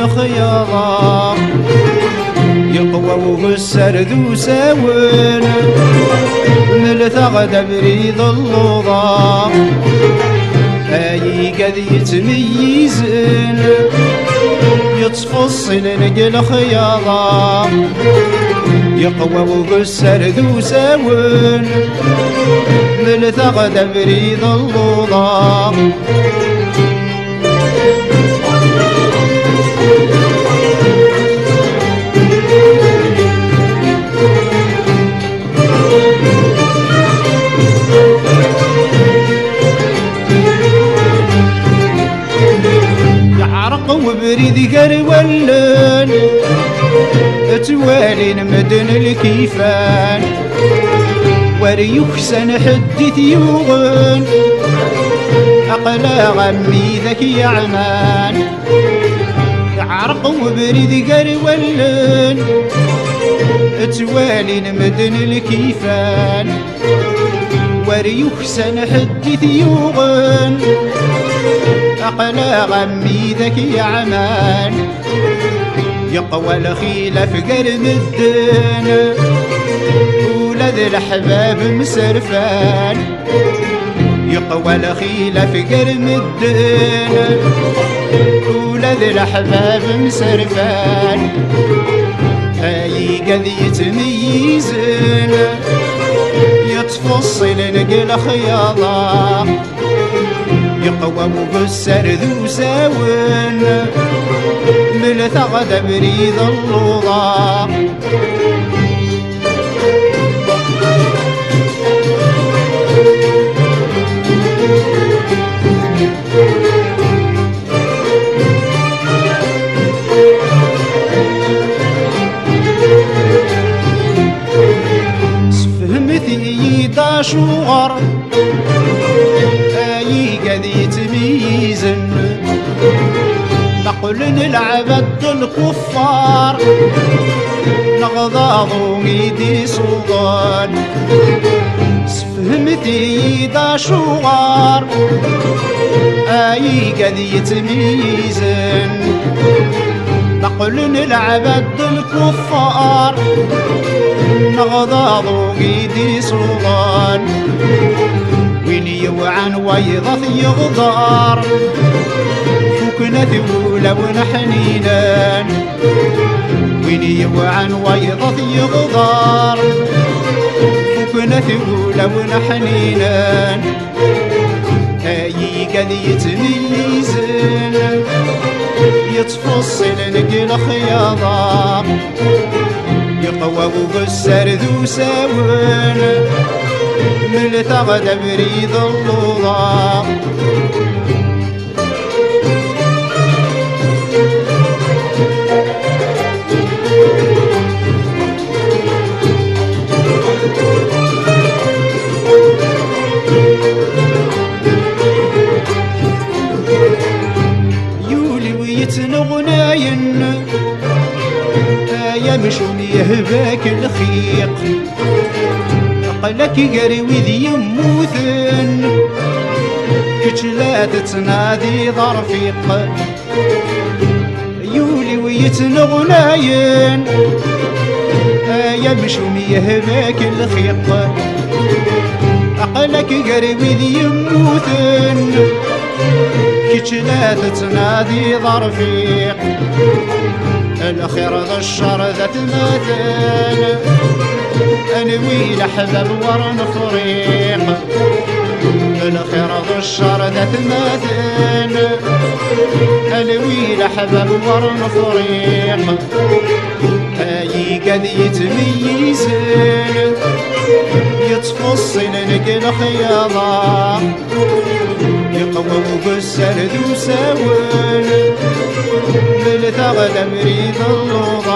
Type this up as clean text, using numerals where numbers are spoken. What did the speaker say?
الخياضة يقوى وبسر ذو ساون ملثغ بريد اللوضة هاي قد يتميزن يتفصل نقل خياضة يقوى وبسر ذو ساون ملثغ بريد اللوضة وبريد قرولن توالين مدن الكيفان وريخسن حدث يوغن أقلا غمي ذاك يعمان عرق وبريد قرولن توالين مدن الكيفان وريخسن حدث يوغن أقلا غمي ذاك يعمان يقوى الخيلة في قرم الدين ولد الأحباب مسرفان يقوى الخيلة في قرم الدين ولد الأحباب مسرفان هاي قد يتميزن يتفصل نقل خياضة يقوى مبسر ذو ساون ملثغ بريد اللوضة سفهمتي يدا شغر قد يتميزن نقول نلعب الكفار نغضاضو ميدي صغار سفهمتي دا شغار قد يتميزن نقول نلعب الكفار نغضاضو ميدي صغار وين يوعن ويضث يغضار فكنا ذولا ونحنينا وين يوعن ويضث يغضار فكنا ذولا ونحنينا هاي قد يتميزن يتفصل نقل خياضة يقوى وبسر ذو ساون ملثغ بريد اللوضة يولي ويتنغناين يمشون يهباك الخيق قلك قري وذي يموثن كش لا تتنادي ضرفيق يولي ويتنغناين يمشون يهباك الخيق قلك قري وذي يموثن كش لا تتنادي ضرفيق الأخير ذا الشر ذات ماثل أنوي لحباب ورن فريق الأخير ذا الشر ذات ماثل أنوي لحباب ورن فريق هاي قد يتميزن يتفصل نقل خياضة يقوى وبسر ذو ساون ملثغ بريد اللوضة